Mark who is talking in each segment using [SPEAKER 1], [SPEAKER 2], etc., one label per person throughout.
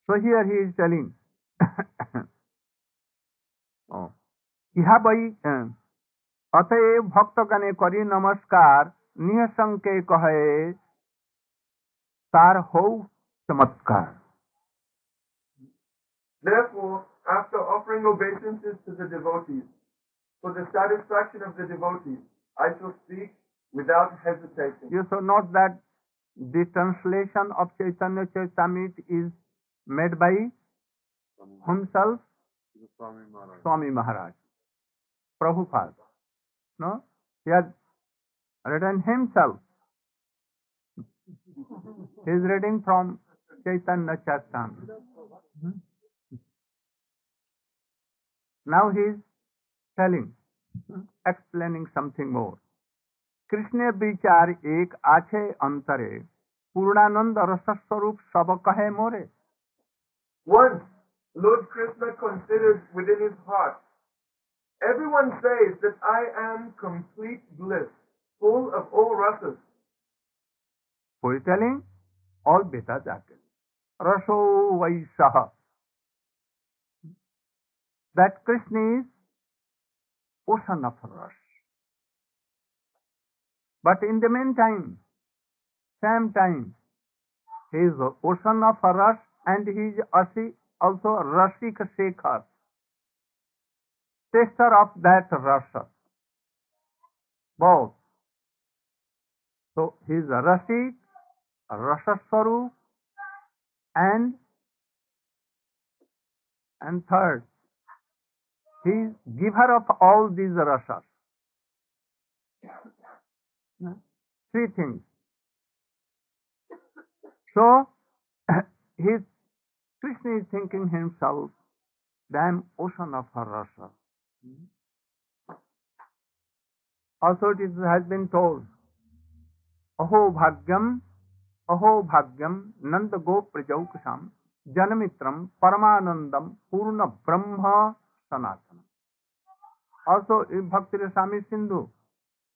[SPEAKER 1] So here he is telling, oh, इहा बई अतएव भक्तगणे करी नमस्कार निःसंके कहे तार हो चमत्कार.
[SPEAKER 2] Therefore, after offering obeisances to the devotees, for the satisfaction of the devotees, I shall speak without hesitation.
[SPEAKER 1] You should note that the translation of Chaitanya Charitamrita is made by himself, Swami Maharaj, Prabhupada. No? He has written himself. He is reading from Chaitanya Charitamrita. Now he is telling, explaining something more. Krishna विचार एक आछे अंतरे पूर्णानंद रस स्वरूप सब कहे मोरे.
[SPEAKER 2] Once Lord Krishna considered within his heart, everyone says that I am complete bliss, full of all rasas.
[SPEAKER 1] For telling all beta jate raso vaisaha, that Krishna is ocean of ras. But in the meantime, same time, he is ocean of ras and he is also Rasik Shekhar, taster of that rasa. Both. So he is Rasik, Rasaswarup, and third, he is giver of all these rasas. Three things. So, Krishna is thinking himself, damn ocean of her rasa. Also it has been told, Aho bhagyam nanda go prajaukasam janamitram paramanandam purna brahma sanatana. Also in Bhakti Rasami Sindhu,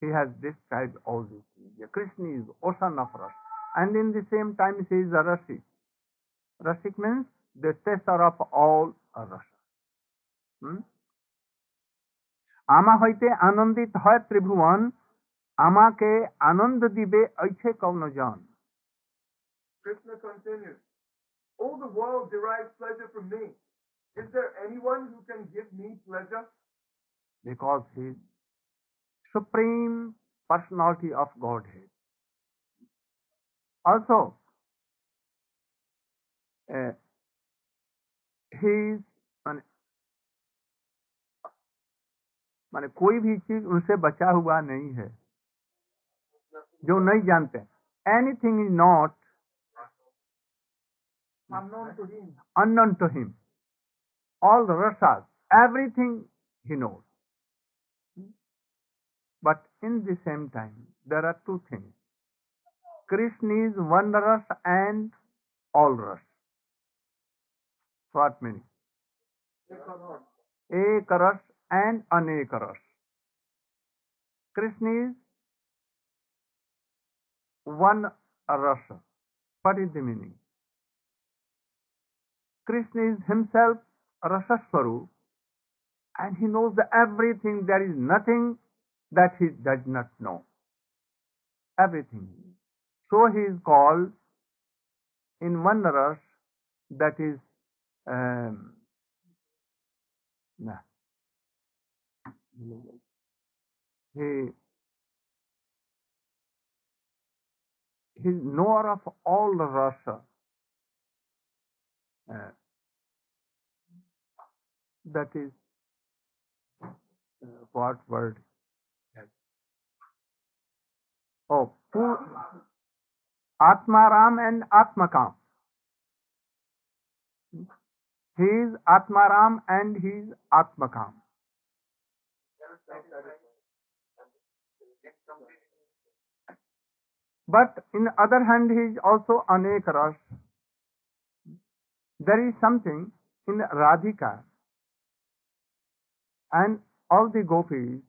[SPEAKER 1] he has described all these things. Krishna is ocean of rasa. And in the same time he is a Rasik. Rasik means the taster of all rasa. आमा হইতে आनंदित হয় त्रिभुवन আমাকে आनंद दिबे ऐछे कौन जान.
[SPEAKER 2] Krishna continues, all the world derives pleasure from me. Is there anyone who can give me pleasure?
[SPEAKER 1] Because he is supreme personality of Godhead. Also, he is माने कोई भी चीज उनसे बचा हुआ नहीं है जो नहीं जानते. Anything is not unknown to him. All the rasas, everything he knows. But in the same time, there are two things. Krishna is one ras and all ras. What meaning? Ek ras and anek ras. Krishna is one rasa. What is the meaning? Krishna is himself Rasaswarup and he knows everything. There is nothing that he does not know. Everything. So he is called in one ras, that is he is knower of all the rasa. That is what word? Oh, Atmaram and Atmakam. He is Atmaram and he is Atmakam. But in the other hand, he is also Anek Ras. There is something in Radhika and all the gopis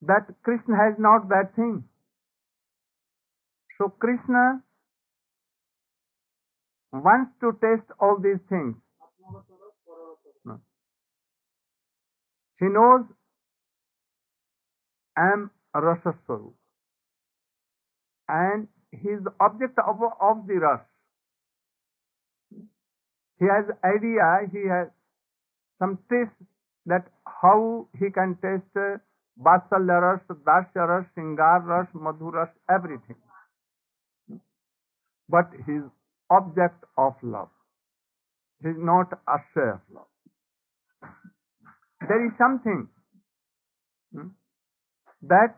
[SPEAKER 1] that Krishna has not that thing. So Krishna wants to taste all these things. No. He knows I am Rasa Swarup, and he is the object of the Ras. He has idea, he has some taste that how he can taste Vatsalya Ras, Dasya Ras, Singar Ras, Madhur Ras, everything. But he is object of love. He is not ashray of love. There is something that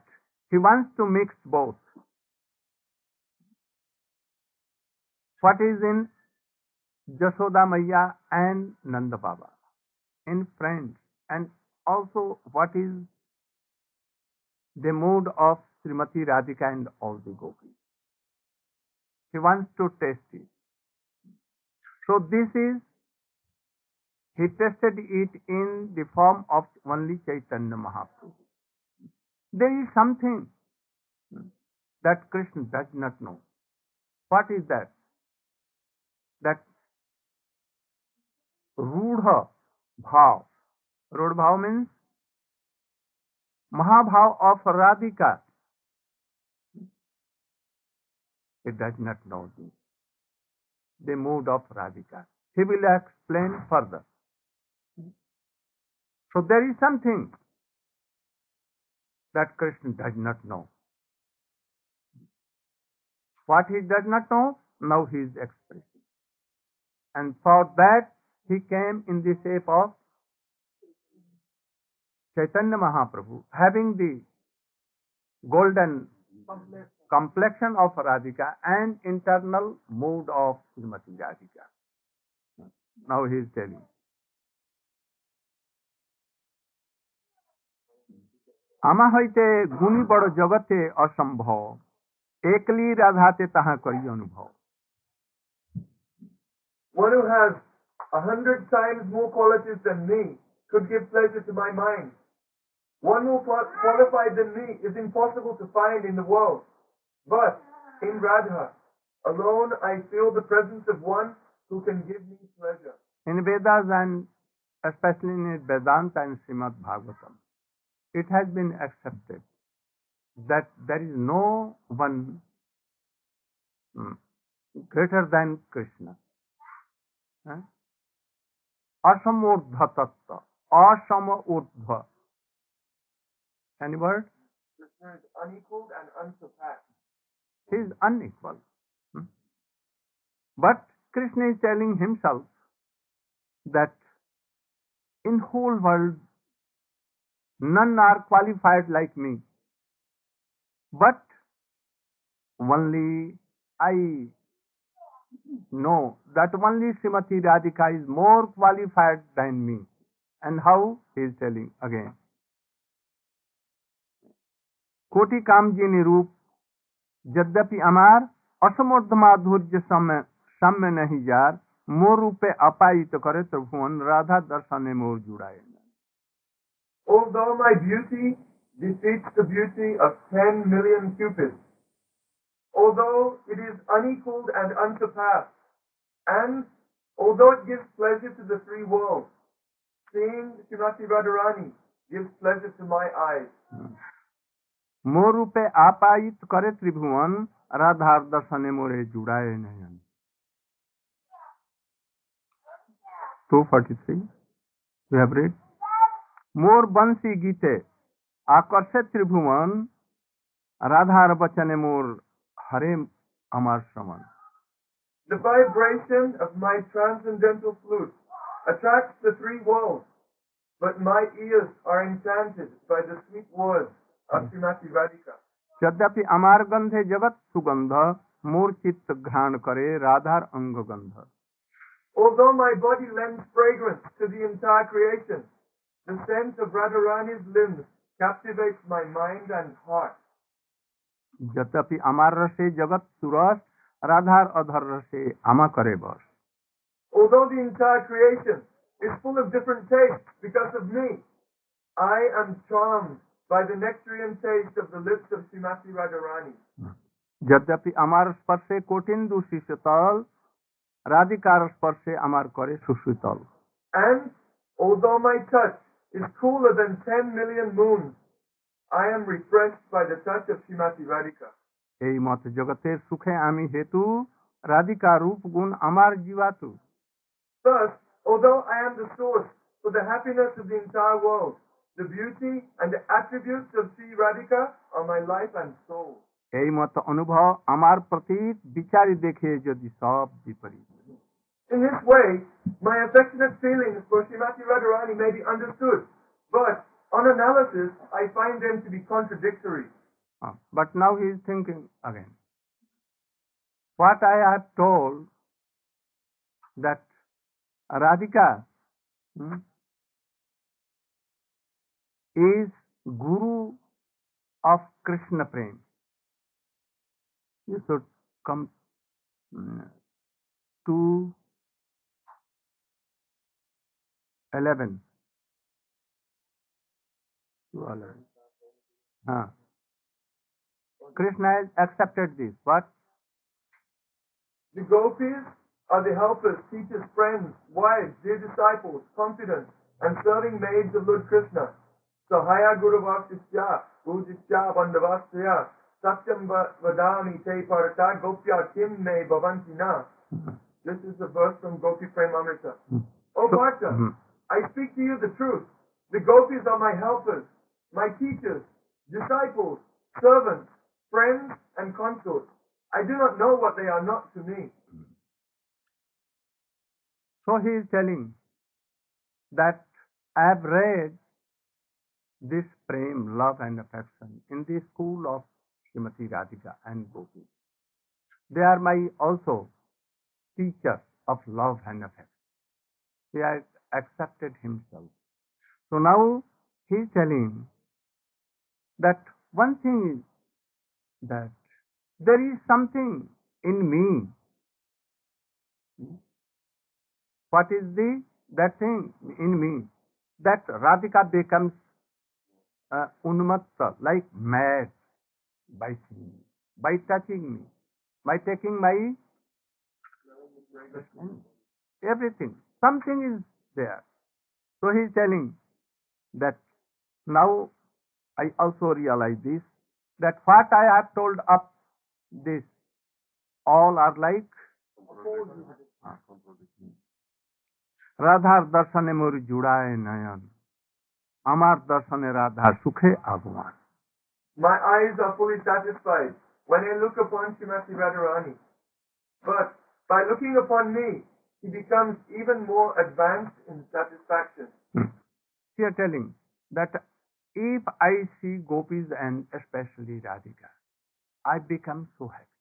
[SPEAKER 1] he wants to mix both. What is in Jashoda Maya and Nanda Baba, in friends, and also what is the mood of Srimati Radhika and all the gopis. He wants to taste it. So this is, he tasted it in the form of only Chaitanya Mahaprabhu. There is something that Krishna does not know. What is that? That Rudha Bhav. Rudha Bhav means Mahabhav of Radhika. He does not know this. The mood of Radhika. He will explain further. So there is something that Krishna does not know. What he does not know, now he is expressing. And for that, he came in the shape of Chaitanya Mahaprabhu, having the golden complexion of Radhika and internal mood of Srimati Radhika. Now he is telling. आमा हईते गुणी बड़ जगते असंभव एकली राधाते ताहा करी अनुभव.
[SPEAKER 2] One who has 100 times more qualities than me could give pleasure to my mind. One more qualified than me is impossible to find in the world. But in Radha alone I feel the presence of one who can give me pleasure.
[SPEAKER 1] In Vedas and especially in Vedanta and Srimad Bhagavatam, it has been accepted that there is no one greater than Krishna. Asamurdha tattva, asamurdha. Any word?
[SPEAKER 2] Krishna is unequaled and unsurpassed.
[SPEAKER 1] He is unequal. But Krishna is telling himself that in whole world none are qualified like me. But only I know that only Srimati Radhika is more qualified than me. And how? He is telling again. कोटि काम जी निरूप यद्यपि अमार असमर्थ माधुर्य साम्य नहीं jar मोर रूपे अपायित करे तो भुवन राधा दर्शने मोर जुड़ाए.
[SPEAKER 2] Although my beauty defeats the beauty of 10 million cupids, although it is unequaled and unsurpassed, and although it gives pleasure to the three worlds, seeing Srimati Radharani gives pleasure to my eyes.
[SPEAKER 1] मोर रूपे आपायित करे त्रिभुवन राधा दर्शने मोरे जुड़ाए नहीं. 243 we have read. मोर बंसी गीते आकर्षे त्रिभुवन राधार बचने मोर हरे अमर श्रवण.
[SPEAKER 2] The vibration of my transcendental flute attracts the three worlds, but my ears are enchanted by the sweet words of Srimati Radhika.
[SPEAKER 1] यद्यपि अमार गंधे जगत सुगंध मोर चित्त घ्राण करे राधार अंग गंध.
[SPEAKER 2] Although my body lends fragrance to the entire creation, the scent of Radharani's limbs captivates my mind and heart.
[SPEAKER 1] यद्यपि अमार रसे जगत सुरस राधार अधर रसे आमा करे बस.
[SPEAKER 2] Although the entire creation is full of different tastes because of me, I am charmed by the nectarian taste of the lips of Srimati Radharani.
[SPEAKER 1] यद्यपि अमार स्पर्शे कोटिंदु शीतल রাধিকার স্পর্শে আমার করে সুশীতল।
[SPEAKER 2] And although my touch is cooler than 10 million moons, I am refreshed by the touch of Srimati Radhika.
[SPEAKER 1] এই মত জগতের সুখে আমি হেতু, রাধিকা রূপ গুণ আমার জীবাতু।
[SPEAKER 2] Thus, although I am the source for the happiness of the entire world, the beauty and the attributes of Sri Radhika are my life and soul.
[SPEAKER 1] এই মত অনুভব আমার প্রতি বিচারি দেখে যদি সব বিপরীত।
[SPEAKER 2] In this way, my affectionate feelings for Srimati Radharani may be understood, but on analysis, I find them to be contradictory.
[SPEAKER 1] But now he is thinking again. What I have told that Radhika is Guru of Krishna Prem. You should come to 11. Krishna has accepted this. What?
[SPEAKER 2] The gopis are the helpers, teachers, friends, wives, dear disciples, confidants, and serving maids of Lord Krishna. Sahaya Guru Vasisya, Pujisya Bandavasya, Satyam Vadani Te Parata Gopya Kim Me Bhavanti Na. This is a verse from Gopi Premamrita. Oh Bharta, I speak to you the truth. The gopis are my helpers, my teachers, disciples, servants, friends, and consorts. I do not know what they are not to me.
[SPEAKER 1] So he is telling that I have read this prem, love and affection in the school of Srimati Radhika and Gopi. They are my also teachers of love and affection. He has accepted himself. So now he is telling that one thing is that there is something in me. What is that thing in me? That Radhika becomes unmatta, like mad, by seeing me, by touching me, by taking my everything. Something is there. So he is telling that now I also realize this, that what I have told up this, all are like রাধার দর্শনে মোর জুড়ায় নয়ন, আমার দর্শনে রাধার সুখে আগমন।
[SPEAKER 2] My eyes are fully satisfied when I look upon Srimati Radharani. But by looking upon me, he becomes even more advanced in satisfaction.
[SPEAKER 1] He is telling that if I see gopis and especially Radhika, I become so happy.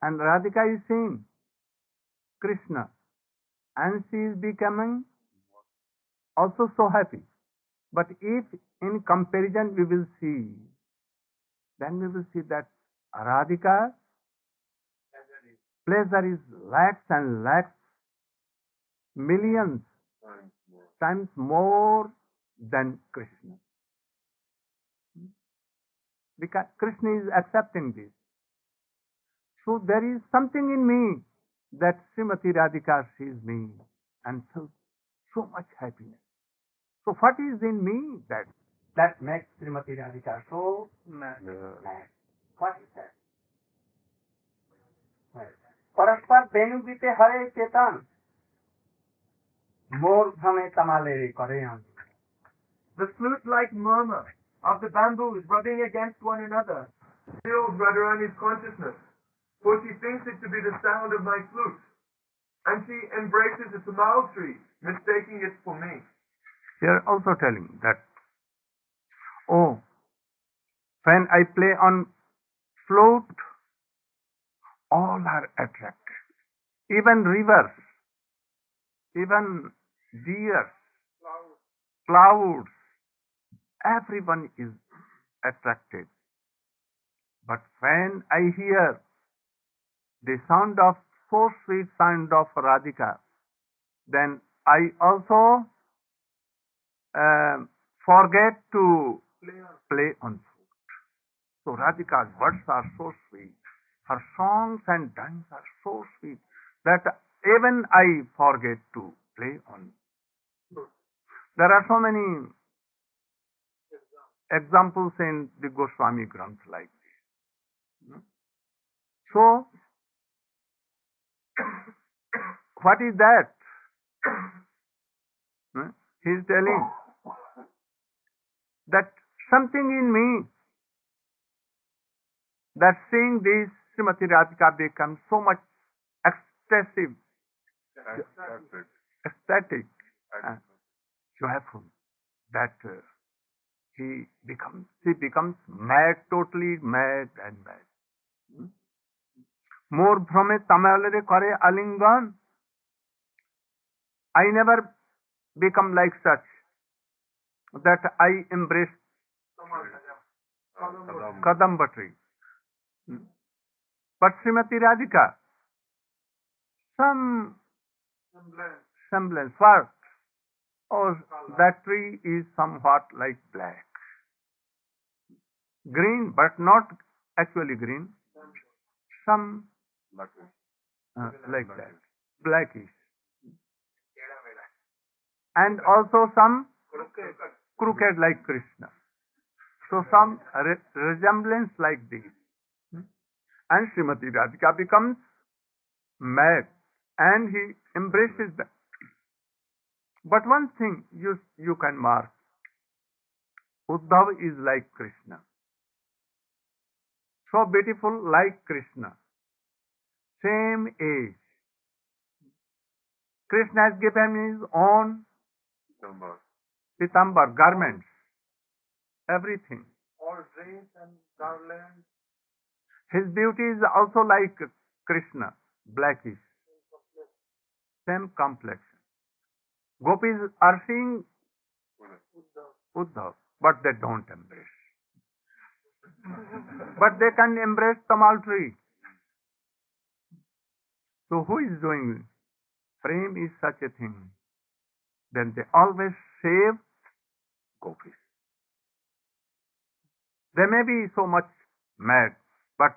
[SPEAKER 1] And Radhika is seeing Krishna, and she is becoming also so happy. But if in comparison we will see, then we will see that Radhika pleasure is lakhs and lakhs, millions times more than Krishna. Because Krishna is accepting this. So there is something in me that Srimati Radhika sees me and feels so much happiness. So what is in me that makes Srimati Radhika so mad? What is that? परस्पर बेनु बीते हरे चेतन, मोर भ्रमे तमाले करे हम.
[SPEAKER 2] The flute-like murmur of the bamboos rubbing against one another fills Radharani's consciousness, for she thinks it to be the sound of my flute, and she embraces a tamal tree, mistaking it for me.
[SPEAKER 1] They are also telling that, oh, when I play on flute, all are attracted. Even rivers, even deer, clouds, everyone is attracted. But when I hear the sound of so sweet sound of Radhika, then I also forget to play on flute. So Radhika's words are so sweet. Her songs and dance are so sweet. that even I forget to play on. There are so many examples in the Goswami Granth like this. So, what is that? He is telling that something in me, that seeing this Srimati Radhika becomes so much ecstatic, joyful, that she becomes mad, totally mad and mad. More भ्रमे तमालरे करे alingan. I never become like such that I embrace Kadamba tree. But Srimati Radhika, some semblance, what? Or that tree is somewhat like black. Green, but not actually green. Some like that, blackish. And also some crooked like Krishna. So some resemblance like this. And Srimati Radhika becomes mad and he embraces them. But one thing you can mark, Uddhav is like Krishna. So beautiful like Krishna. Same age. Krishna has given his own pitambar, garments, everything.
[SPEAKER 2] All dress and garlands.
[SPEAKER 1] His beauty is also like Krishna, blackish. Same complexion. Gopis are seeing Uddhav, but they don't embrace. But they can embrace Tamal tree. So who is doing? Prem is such a thing. Then they always save Gopis. They may be so much mad, but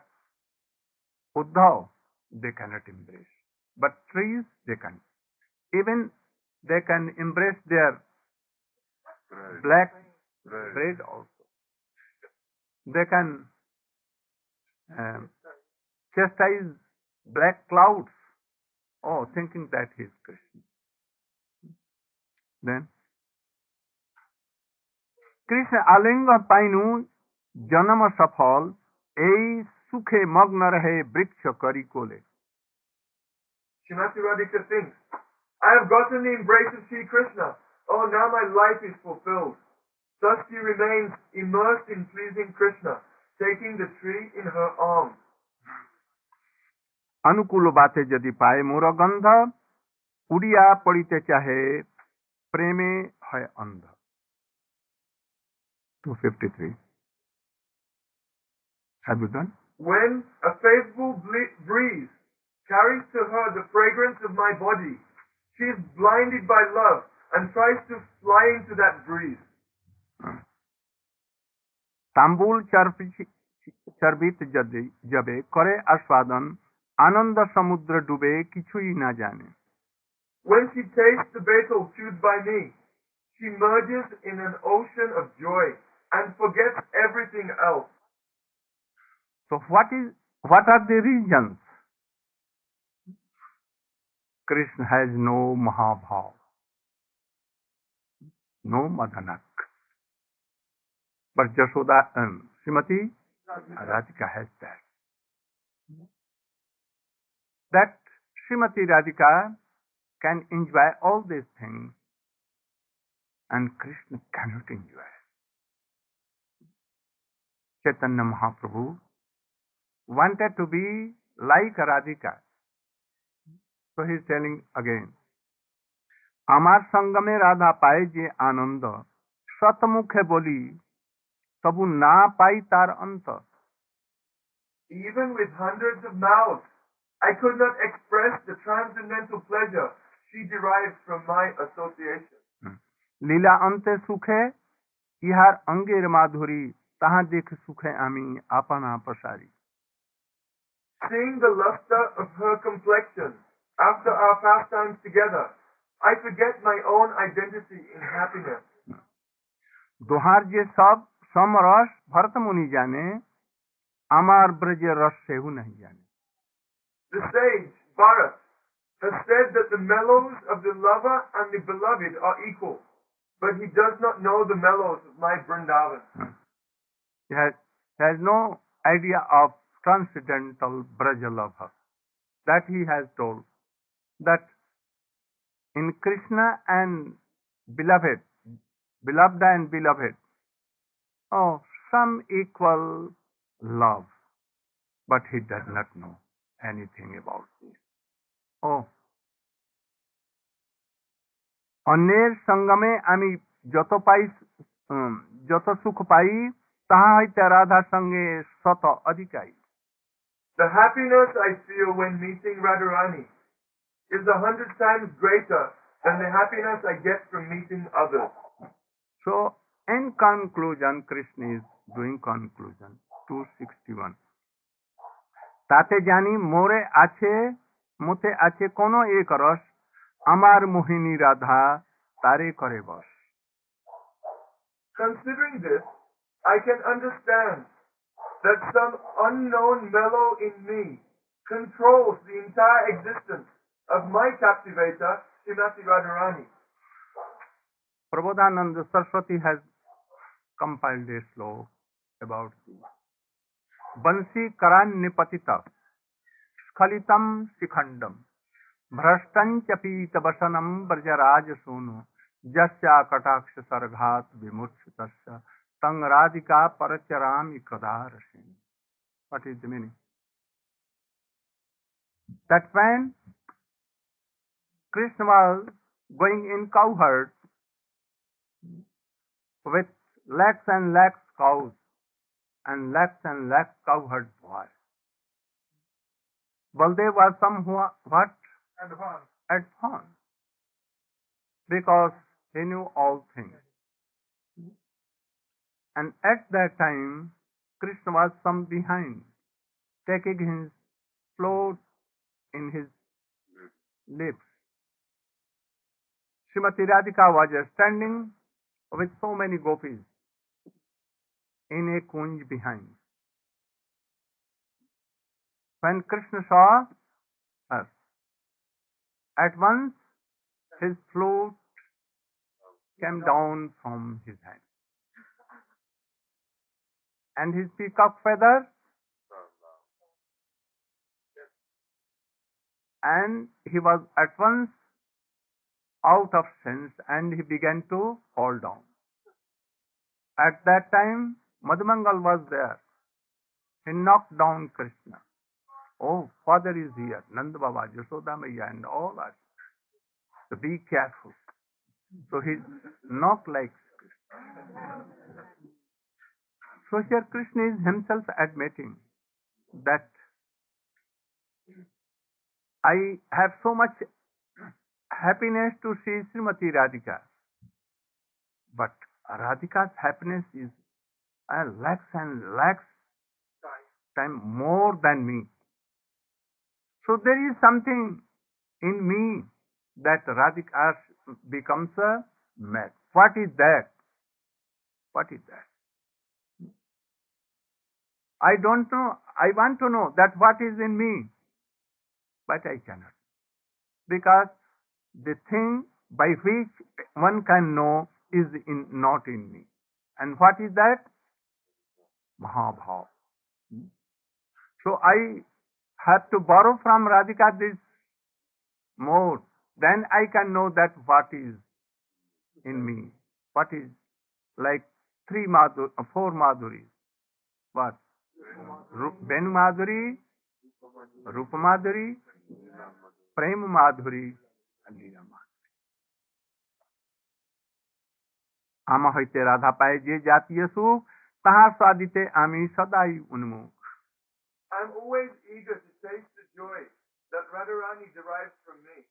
[SPEAKER 1] Uddhav they cannot embrace. But trees they can. Even they can embrace their black bread also. They can chastise black clouds. Oh, thinking that he is Krishna. Then Krishna alinga painu janama safal ei sukhe magna rahe vriksha kari kole.
[SPEAKER 2] Srimati Radhika thinks, I have gotten the embrace of Sri Krishna. Oh, now my life is fulfilled. Thus she remains immersed in pleasing Krishna, taking the tree in her arms.
[SPEAKER 1] अनुकूल बातें यदि पाए मोर गंध उड़िया पड़िते चाहे प्रेमे है अंध. 253. Have you done?
[SPEAKER 2] When a favorable breeze carries to her the fragrance of my body, she is blinded by love and tries to fly into that breeze.
[SPEAKER 1] तांबूल चर्बित जबे करे आस्वादन आनंद समुद्र डूबे किछुई ना जाने.
[SPEAKER 2] When she tastes the betel chewed by me, she merges in an ocean of joy and forgets everything else.
[SPEAKER 1] So what are the reasons? Krishna has no Mahabhav, no Madanak. But Jashoda, Srimati Radhika has that. That Srimati Radhika can enjoy all these things and Krishna cannot enjoy. Chaitanya Mahaprabhu wanted to be like Radhika. So he is telling again, Amar Sangame Radha paye je ananda, Satmukhe boli, tabu na pai tar anta.
[SPEAKER 2] Even with hundreds of mouths, I could not express the transcendental pleasure she derives from my association.
[SPEAKER 1] Lila ante sukhe, ihar angir madhuri, taha dekh sukhe ami apana pasari.
[SPEAKER 2] Seeing the luster of her complexion, after our pastimes together, I forget my own identity in happiness.
[SPEAKER 1] दोहार जे सब समरस भरत मुनि जाने अमार ब्रज रस सेहु नहीं जाने.
[SPEAKER 2] The sage, Bharat, has said that the mellows of the lover and the beloved are equal, but he does not know the mellows of my Vrindavan.
[SPEAKER 1] He has no idea of transcendental Braja lover. That he has told that in Krishna and beloved, beloved and beloved, oh, some equal love, but he does not know anything about this. Oh, अन्येर संगमे आमी যত পাই যত সুখ পাই তাহা হইতে রাধা সঙ্গে শত অধিকাই.
[SPEAKER 2] The happiness I feel when meeting Radharani is 100 times greater than the happiness I get from meeting others.
[SPEAKER 1] So, in conclusion, Krishna is doing conclusion 261. তাতে জানি মোরে আছে মুতে আছে কোন এক রস আমার মোহিনী রাধা তারে করে বস.
[SPEAKER 2] Considering this, I can understand that some unknown mellow in me controls the entire existence of my captivator, Srimati Radharani.
[SPEAKER 1] Prabodhananda Saraswati has compiled a sloka about this. Bansi karanyapatita skalitam sikhandam भ्रष्टंच पीत वसनम ब्रजराज सोनु जस्या कटाक्ष सर्घात विमुक्षतस्य तंग Radhika परचरामि कदारसेन. What is the meaning? That when Krishna was going in cowherd with lakhs and lakhs cows and lakhs cowherd boys, Baldev was somewhat advanced because he knew all things. And at that time, Krishna was some behind, taking his float in his lips. Srimati Radhika was standing with so many gopis in a kunj behind. When Krishna saw her, at once his flute came down from his hand, and his peacock feather, and he was at once out of sense, and he began to fall down. At that time, Madhumangal was there. He knocked down Krishna. Oh, father is here, Nanda Baba, Yashoda Maiya, and all that. So be careful. So he knocked like Krishna. So here Krishna is himself admitting that I have so much happiness to see Srimati Radhika, but Radhika's happiness is lakhs and lakhs times more than me. So there is something in me that Radhika becomes a mad. What is that? What is that? I don't know. I want to know that what is in me, but I cannot. Because the thing by which one can know is not in me. And what is that? Mahaprabhu. So I have to borrow from Radhika this mode. Then I can know that what is in me. What is like four Madhuris. What? Venu Madhuri, Rupa Madhuri, Prema Madhuri, and Leela Madhuri. Ama hoite Radha paye je jatiya sukh, taha sadite ami sadai unmukh.
[SPEAKER 2] I am always eager to taste the joy that Radharani derives from me.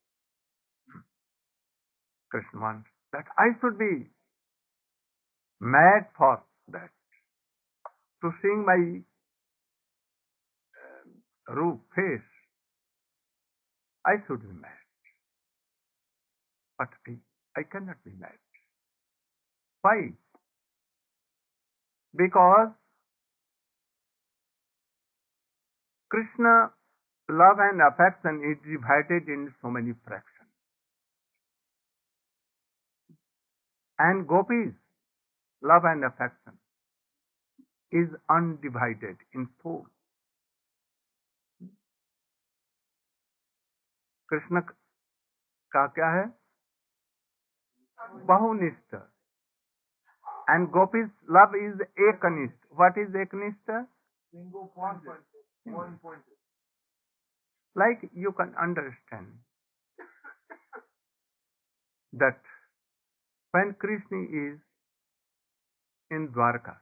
[SPEAKER 1] Krishna wants that I should be mad for that. To sing my roop face. I should be married, but I cannot be married. Why? Because Krishna love and affection is divided in so many fractions. And Gopis love and affection is undivided in full. Krishna का क्या है? बहुनिष्ठ. And Gopis love is ekaniष्ठ. What is ekaniष्ठ?
[SPEAKER 2] Single pointed. One pointed.
[SPEAKER 1] Like you can understand that when Krishna is in Dwarka,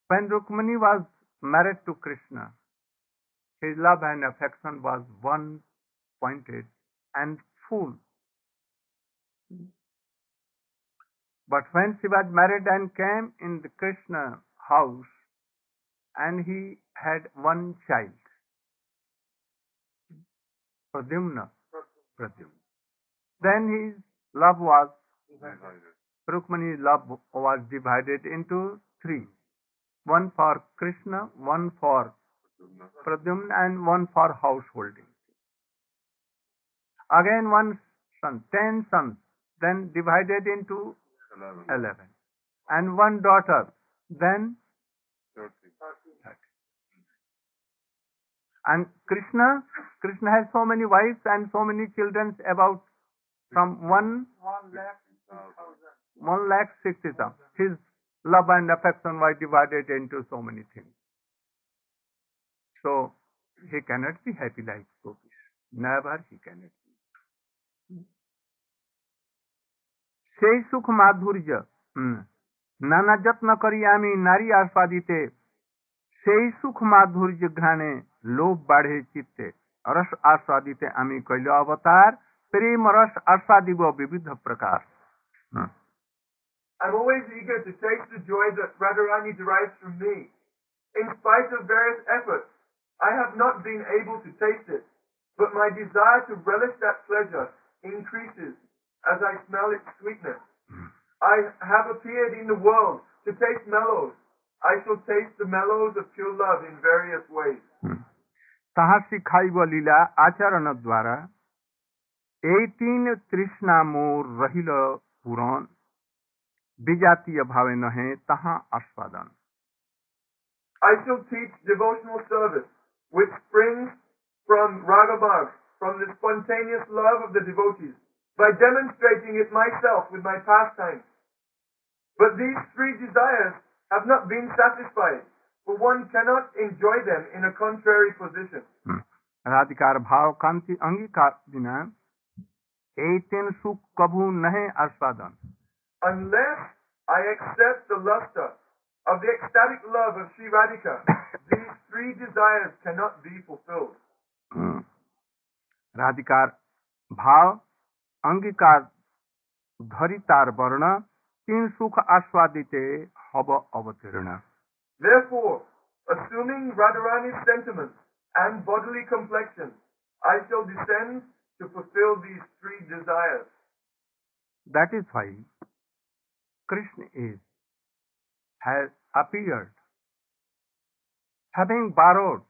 [SPEAKER 1] when Rukmani was married to Krishna, his love and affection was one pointed and full. But when she was married and came in the Krishna house, and he had one child, Pradyumna, then his love was, Rukmani's love was divided into three. One for Krishna, one for Pradyumna, and one for householding. Again one son, 10 sons, then divided into 11. And one daughter, then 30. And Krishna has so many wives and so many children, about from 1,60,000. His love and affection were divided into so many things. So he cannot be happy like Gopis. Never he cannot be. সেই সুখ মাধুর্য নানা যত্ন করি আমি নারী আস্বাদিতে সেই সুখ মাধুর্য ঘ্রাণে লোভ বাড়ে চিত্তে রস আস্বাদিতে আমি কইল অবতার প্রেম রস আস্বাদিব বিবিধ প্রকার.
[SPEAKER 2] I'm always eager to taste the joy that Radharani derives from me. In spite of various efforts, I have not been able to taste it, but my desire to relish that pleasure increases as I smell its sweetness. I have appeared in the world to taste mellows. I shall taste the mellows of pure love in various ways.
[SPEAKER 1] তাহা শিখাইব লীলা আচরণ দ্বারা এই তিন তৃষ্ণা মোর রহিল পুরন বিজাতীয় ভাবে নহে তাহা আস্বাদন.
[SPEAKER 2] I shall teach devotional service, which springs from ragabhag, from the spontaneous love of the devotees, by demonstrating it myself with my pastimes. But these three desires have not been satisfied, for one cannot enjoy them in a contrary position.
[SPEAKER 1] राधिकार भाव कांति अंगीकार बिना এই তিন সুখ কভু নহে আস্বাদন.
[SPEAKER 2] Unless I accept the luster of the ecstatic love of Sri Radhika, these three desires cannot be fulfilled.
[SPEAKER 1] রাধিকার ভাव अंगीकार ধরি তার বর্ণ তিন সুখ আস্বাদিতে হব অবতীর্ণ.
[SPEAKER 2] Therefore, assuming Radharani's sentiments and bodily complexion, I shall descend to fulfill these three desires.
[SPEAKER 1] That is why Krishna has appeared, having borrowed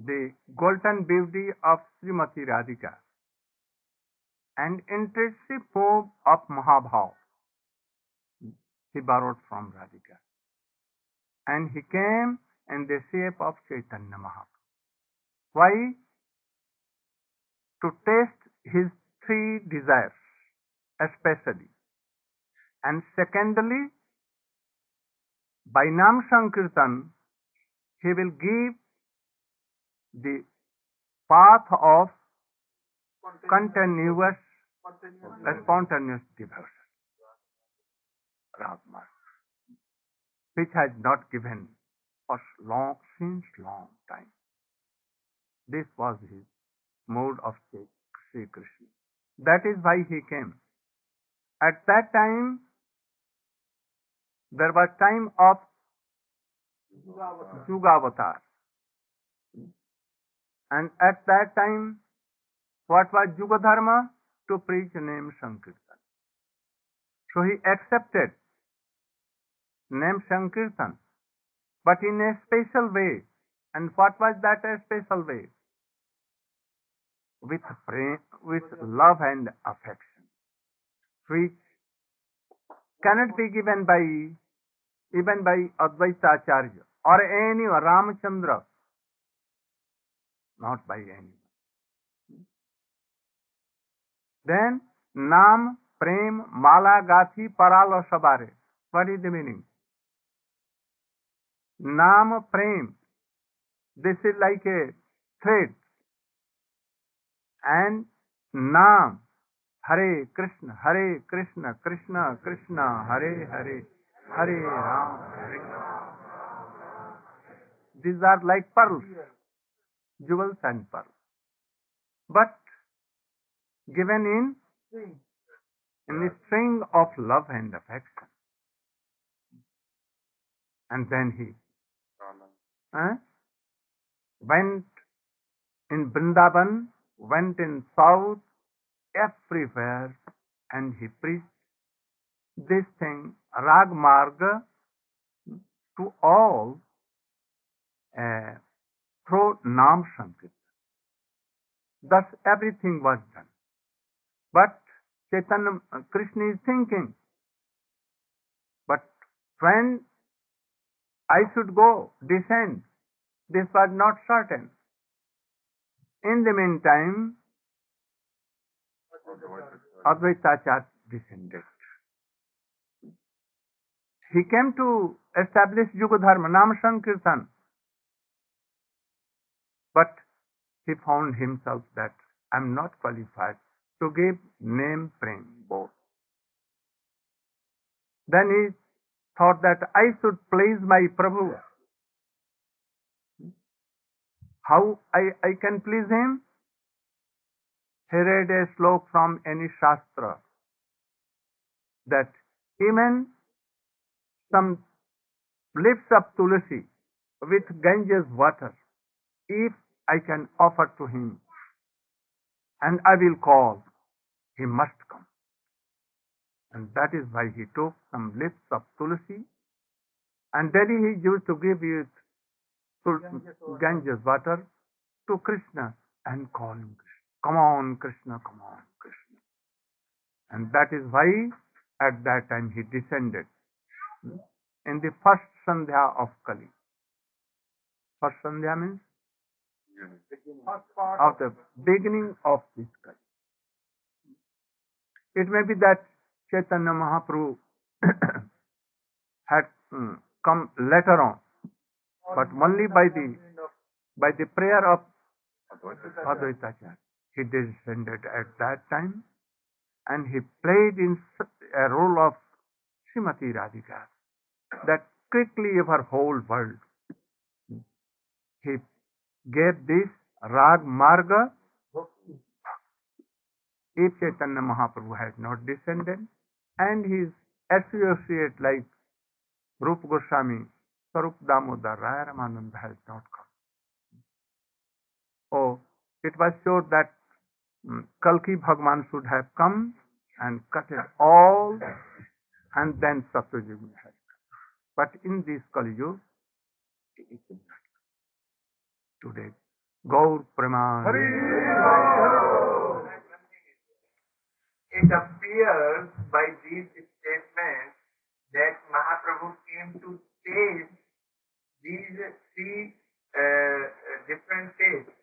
[SPEAKER 1] the golden beauty of Srimati Radhika and intrinsic form of Mahaprabhu. He borrowed from Radhika. And he came in the shape of Chaitanya Mahaprabhu. Why? To taste his three desires, especially. And secondly, by Nam Sankirtan, he will give the path of continuous, spontaneous devotion, Radha, which has not given for since long time. This was his mode of Sri Krishna. That is why he came. At that time, there was time of Yugavatar. And at that time, what was Yuga Dharma? To preach name Sankirtan. So he accepted name Sankirtan, but in a special way. And what was that a special way? With with love and affection, which cannot be given by even by Advaita Acharya or any Ramachandra, not by anyone. Then Nam, Prem, Mala, Gathi, Parala, Sabare. What is the meaning? Nam, Prem. This is like a thread. And Nam, Hare Krishna, Krishna Krishna, Hare Hare, Hare Ram, Hare Ram. These are like pearls, jewels and pearls. But given in the string of love and affection. And then he went in Vrindavan, went in south, everywhere, and he preached this thing, Rag Marga, to all through Nam Sankirtan. Thus everything was done. But Chaitanya Krishna is thinking, but when I should go, descend, this was not certain. In the meantime, Advaita Acharya descended. He came to establish Yuga Dharma, Nam Sankirtan. But he found himself that I am not qualified to give name, prem, both. Then he thought that I should please my Prabhu. How I can please him? He read a slok from any Shastra that even some leaves of tulsi with Ganges water, if I can offer to him and I will call, he must come. And that is why he took some leaves of tulsi and daily he used to give it to Ganges water to Krishna and call him Krishna. Come on, Krishna, come on, Krishna. And that is why at that time he descended in the first Sandhya of Kali. First Sandhya means of the beginning of this Kali. It may be that Chaitanya Mahaprabhu had come later on, but only by the prayer of Advaita Acharya. He descended at that time and he played in a role of Srimati Radhika that quickly over whole world. He gave this Rag Marga. If Chaitanya Mahaprabhu had not descended and his associate like Rupa Goswami, Sarup Damodar, Raya Ramananda has not come. Oh, it was sure that Kalki Bhagwan should have come and cut it all and then Satyajug has come. But in this Kali Yuga, it is not today. Gaur Praman.
[SPEAKER 3] It appears by these statements that Mahaprabhu came to taste these three different tastes.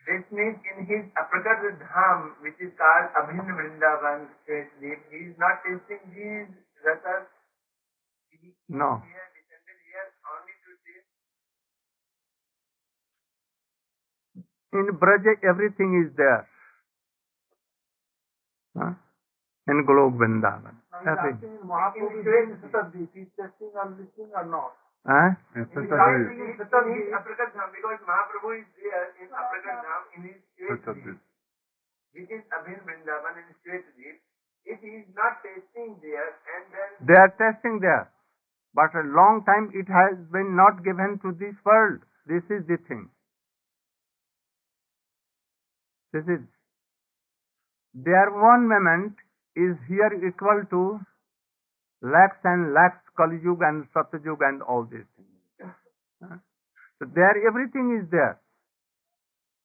[SPEAKER 3] This means in his Aprakat Dham, which is called Abhin Vrindavan, he is not tasting these rasas.
[SPEAKER 1] No.
[SPEAKER 3] He has descended here only to taste.
[SPEAKER 1] In Braja, everything is there. In Golok Vrindavan.
[SPEAKER 2] Mahaprabhu is doing Satabdi. He is testing or listening or not?
[SPEAKER 3] Because Mahaprabhu is there in Aprakat Dham in his Shvetadip. This is Abhin Vrindavan in Shvetadip. If he is not tasting there and then...
[SPEAKER 1] They are testing there. But a long time it has been not given to this world. This is the thing. This is their one moment is here equal to lakhs and lakhs Kali Yuga and Satyuga and all these things. So there everything is there.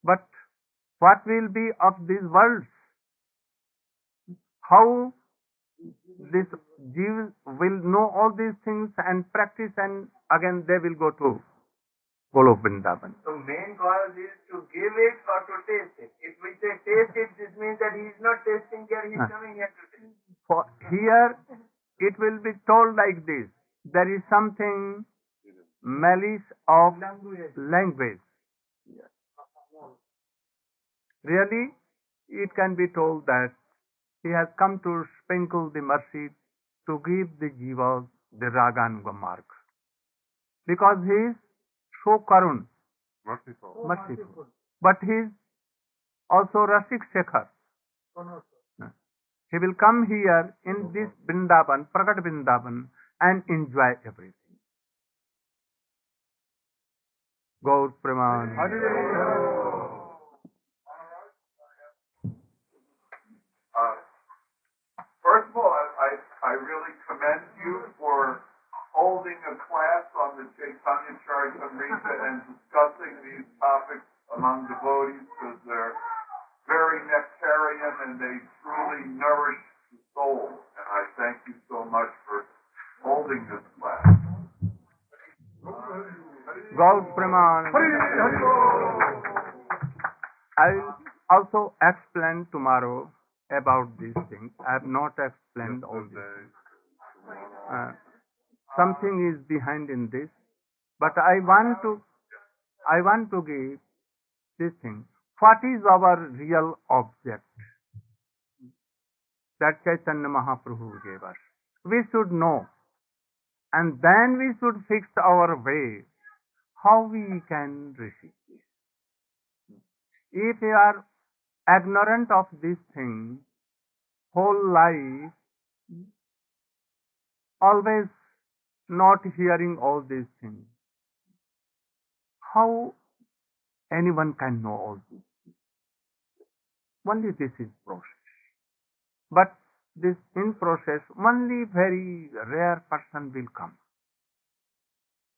[SPEAKER 1] But what will be of these worlds? How this Jeev will know all these things and practice, and again they will go to Golok Vrindavan.
[SPEAKER 3] So main cause is to give it or to taste it. If we say taste it, this means that he is not tasting here, he is coming here to taste.
[SPEAKER 1] For here it will be told like this. There is something malice of language. Really, it can be told that he has come to sprinkle the mercy to give the jivas the Raganuga mark. Because he is so karun, merciful. But he is also Rasik Shekhar. He will come here in this Vrindavan, Prakat Vrindavan, and enjoy everything. Gaur Preman.
[SPEAKER 2] First of all, I really commend you for holding a class on the Chaitanya Charitamrita and discussing these topics among devotees, because they're very nectarian and they truly nourish the soul. And I thank you so much for holding this class.
[SPEAKER 1] Gaur Preman. I'll also explain tomorrow about these things. I have not explained all this. Something is behind in this, but I want to give this thing. What is our real object that Chaitanya Mahaprabhu gave us? We should know, and then we should fix our way how we can receive this. If we are ignorant of this thing, whole life, always not hearing all these things, how anyone can know all this? Only this is process. But this in process, only very rare person will come.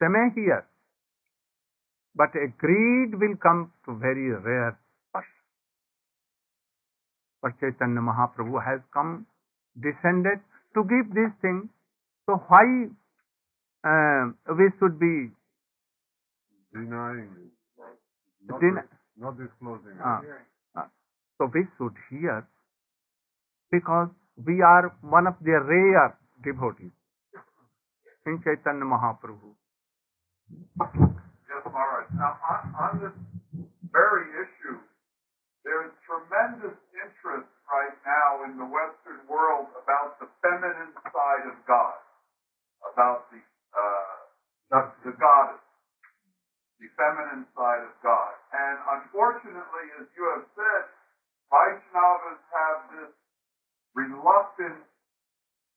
[SPEAKER 1] They may hear, but a greed will come to very rare person. But Chaitanya Mahaprabhu has come, descended to give this thing. So why we should be
[SPEAKER 4] denying it, not disclosing it.
[SPEAKER 1] So we should hear, because we are one of the rare devotees in Chaitanya Mahaprabhu.
[SPEAKER 2] Yes, Maharaj. Now, on this very issue, there is tremendous interest right now in the Western world about the feminine side of God, about the goddess, the feminine side of God. And unfortunately, as you have said, Vaishnavas have this reluctance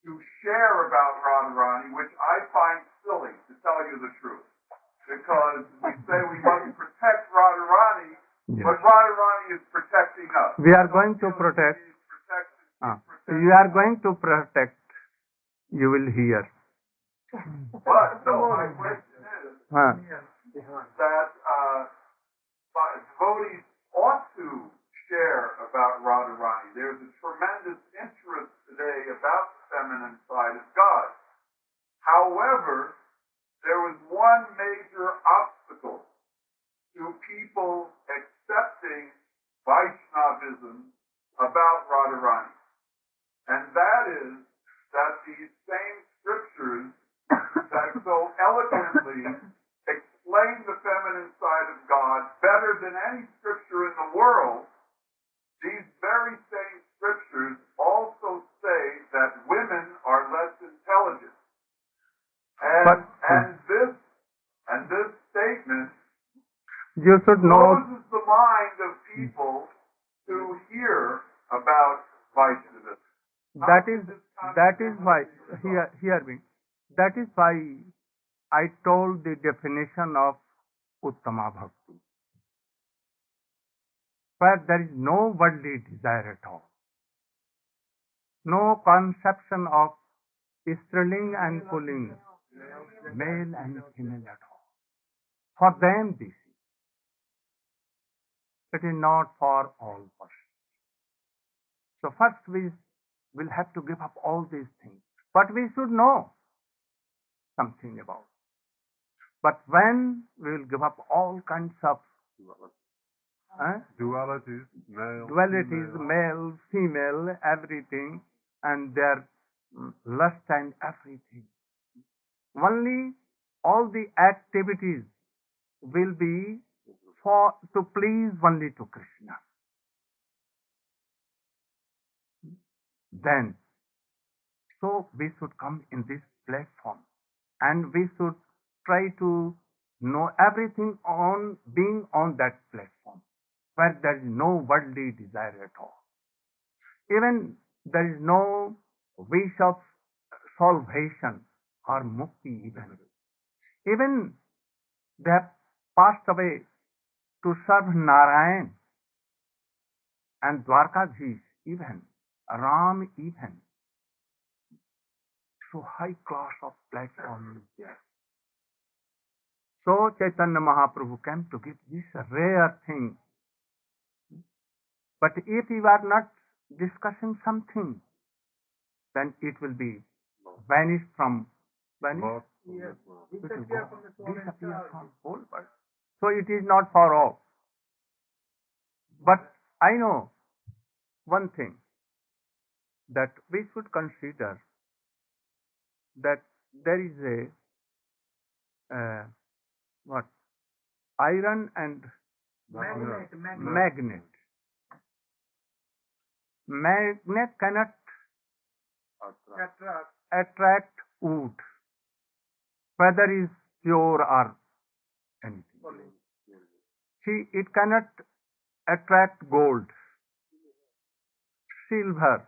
[SPEAKER 2] to share about Radharani, which I find silly, to tell you the truth. Because we say we must protect Radharani, but Radharani is protecting us.
[SPEAKER 1] We are going to protect. You are going to protect. You will hear.
[SPEAKER 2] But no, my question is that devotees ought to share about Radharani. There's a tremendous interest today about the feminine side of God. However, there was one major obstacle to people accepting Vaishnavism about Radharani. And that is that these same scriptures that so eloquently explain the feminine side of God better than any scripture in the world, these very same scriptures also say that women are less intelligent. And this statement
[SPEAKER 1] you should know,
[SPEAKER 2] closes the mind of people to hear about Vaishnavism.
[SPEAKER 1] that is why, hear me, that is why I told the definition of Uttama Bhakti. where there is no worldly desire at all, no conception of sterling and pulling, male and female at all. For them this is. It is not for all persons. So first we will have to give up all these things. But we should know something about it. But when we will give up all kinds of
[SPEAKER 4] dualities,
[SPEAKER 1] male, female, everything, and their lust and everything. Only all the activities will be for to please only to Krishna. Then, so we should come in this platform and we should try to know everything on being on that platform where there is no worldly desire at all. Even there is no wish of salvation or mukti even. Even they have passed away to serve Narayan and Dwarkadhish even, Ram even. So high class of platform is there. So Chaitanya Mahaprabhu came to give this rare thing. But if you are not discussing something, then it will be vanished from vanish.
[SPEAKER 2] Yes.
[SPEAKER 1] It will disappear from whole world. So it is not for all. But I know one thing, that we should consider that there is a iron and magnet. Magnet cannot attract wood, whether it is pure or anything. See, it cannot attract gold, silver,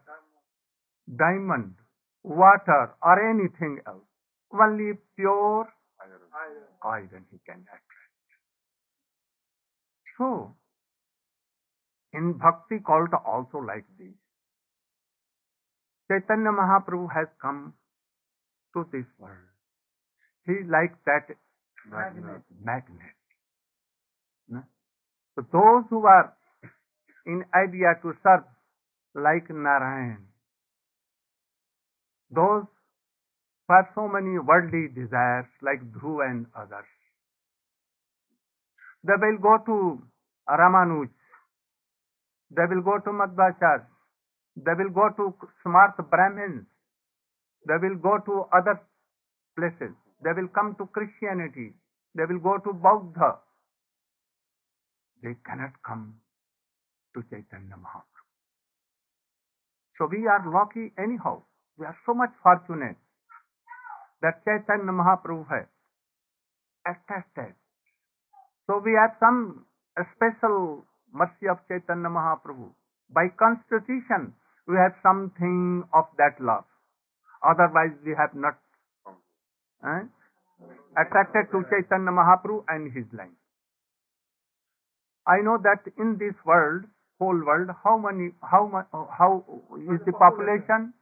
[SPEAKER 1] diamond, water, or anything else. Only pure iron he can attract. So, in Bhakti cult also like this. Chaitanya Mahaprabhu has come to this world. He like that magnet. So those who are in idea to serve like Narayan, those who have so many worldly desires like Dhruva and others, they will go to Ramanuj, they will go to Madhvacharya, they will go to smart Brahmins, they will go to other places, they will come to Christianity, they will go to Buddha. They cannot come to Chaitanya Mahaprabhu. So we are lucky anyhow. We are so much fortunate that Chaitanya Mahaprabhu has attested. So we have some special mercy of Chaitanya Mahaprabhu. By constitution, we have something of that love. Otherwise, we have not attracted to Chaitanya Mahaprabhu and his line. I know that in this world, whole world, how is the population?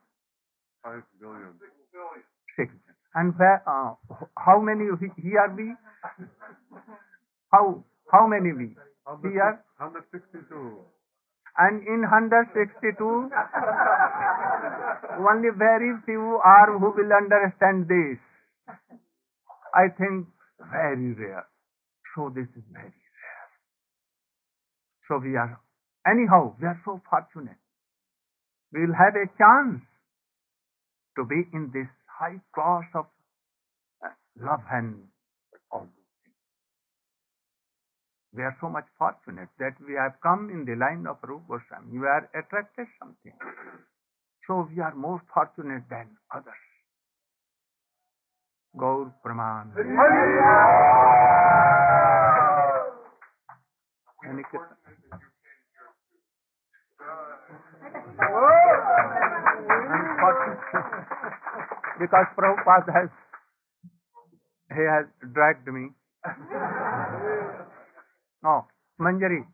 [SPEAKER 4] 5 billion.
[SPEAKER 1] 6. And where, how many here we? How many we? Here?
[SPEAKER 4] 162.
[SPEAKER 1] And in 162, only very few are who will understand this. I think very rare. So this is very rare. So we are so fortunate. We will have a chance to be in this high class of love and all these things. We are so much fortunate that we have come in the line of Rupa Goswami. We are attracted something. So we are more fortunate than others. Gaur Praman. Because Prabhupada has dragged me. Oh, Manjari.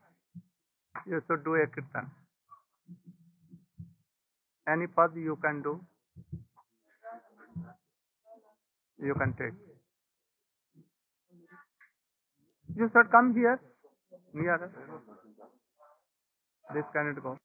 [SPEAKER 1] You should do a kirtan. Any pad you can do, you can take. You should come here, near us. This cannot go.